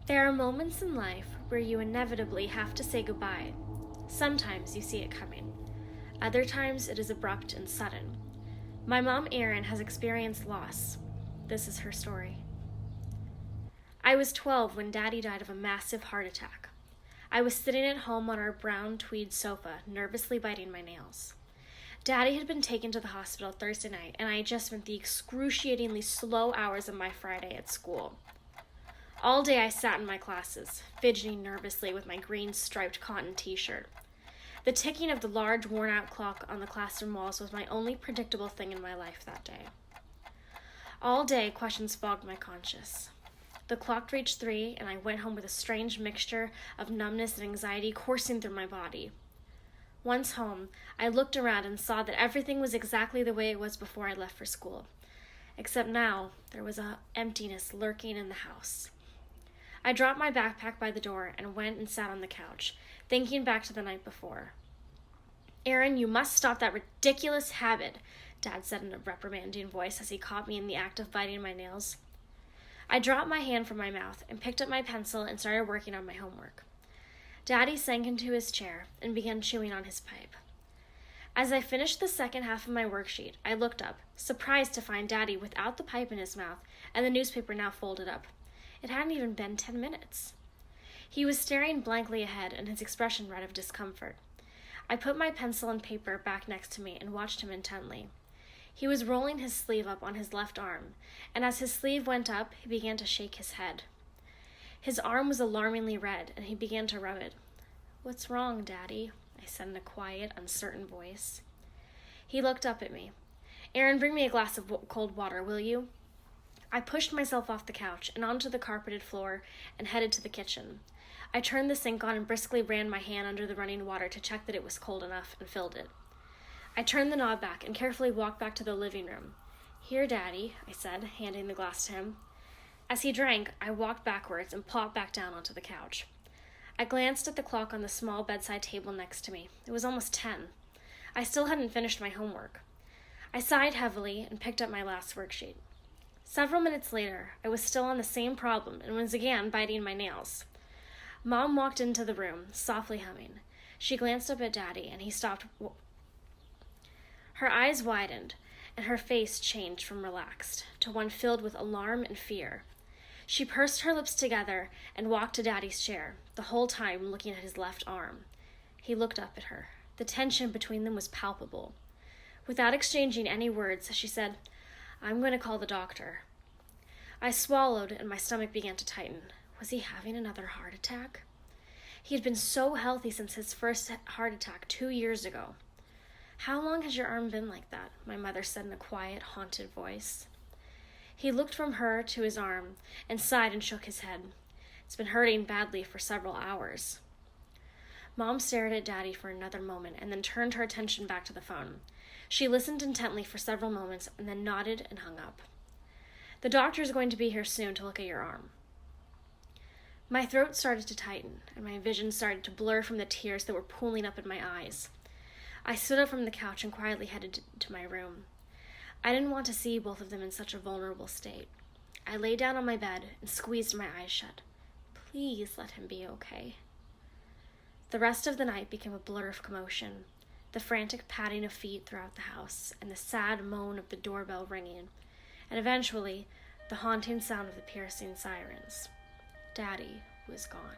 There are moments in life where you inevitably have to say goodbye. Sometimes you see it coming. Other times it is abrupt and sudden. My mom, Erin, has experienced loss. This is her story. I was 12 when Daddy died of a massive heart attack. I was sitting at home on our brown tweed sofa, nervously biting my nails. Daddy had been taken to the hospital Thursday night, and I had just spent the excruciatingly slow hours of my Friday at school. All day I sat in my classes, fidgeting nervously with my green striped cotton t-shirt. The ticking of the large worn-out clock on the classroom walls was my only predictable thing in my life that day. All day questions fogged my conscience. The clock reached 3, and I went home with a strange mixture of numbness and anxiety coursing through my body. Once home, I looked around and saw that everything was exactly the way it was before I left for school. Except now, there was an emptiness lurking in the house. I dropped my backpack by the door and went and sat on the couch, thinking back to the night before. "Erin, you must stop that ridiculous habit," Dad said in a reprimanding voice as he caught me in the act of biting my nails. I dropped my hand from my mouth and picked up my pencil and started working on my homework. Daddy sank into his chair and began chewing on his pipe. As I finished the second half of my worksheet, I looked up, surprised to find Daddy without the pipe in his mouth and the newspaper now folded up. It hadn't even been 10 minutes. He was staring blankly ahead, and his expression read of discomfort. I put my pencil and paper back next to me and watched him intently. He was rolling his sleeve up on his left arm, and as his sleeve went up, he began to shake his head. His arm was alarmingly red, and he began to rub it. "What's wrong, Daddy?" I said in a quiet, uncertain voice. He looked up at me. "Erin, bring me a glass of cold water, will you?" I pushed myself off the couch and onto the carpeted floor and headed to the kitchen. I turned the sink on and briskly ran my hand under the running water to check that it was cold enough and filled it. I turned the knob back and carefully walked back to the living room. "Here, Daddy," I said, handing the glass to him. As he drank, I walked backwards and plopped back down onto the couch. I glanced at the clock on the small bedside table next to me. It was almost 10. I still hadn't finished my homework. I sighed heavily and picked up my last worksheet. Several minutes later, I was still on the same problem and was again biting my nails. Mom walked into the room, softly humming. She glanced up at Daddy, and he stopped. Her eyes widened, and her face changed from relaxed to one filled with alarm and fear. She pursed her lips together and walked to Daddy's chair, the whole time looking at his left arm. He looked up at her. The tension between them was palpable. Without exchanging any words, she said, "I'm going to call the doctor." I swallowed, and my stomach began to tighten. Was he having another heart attack? He had been so healthy since his first heart attack 2 years ago. "How long has your arm been like that?" my mother said in a quiet, haunted voice. He looked from her to his arm and sighed and shook his head. "It's been hurting badly for several hours." Mom stared at Daddy for another moment and then turned her attention back to the phone. She listened intently for several moments and then nodded and hung up. "The doctor's going to be here soon to look at your arm." My throat started to tighten, and my vision started to blur from the tears that were pooling up in my eyes. I stood up from the couch and quietly headed to my room. I didn't want to see both of them in such a vulnerable state. I lay down on my bed and squeezed my eyes shut. Please let him be okay. The rest of the night became a blur of commotion, the frantic padding of feet throughout the house, and the sad moan of the doorbell ringing, and eventually the haunting sound of the piercing sirens. Daddy was gone.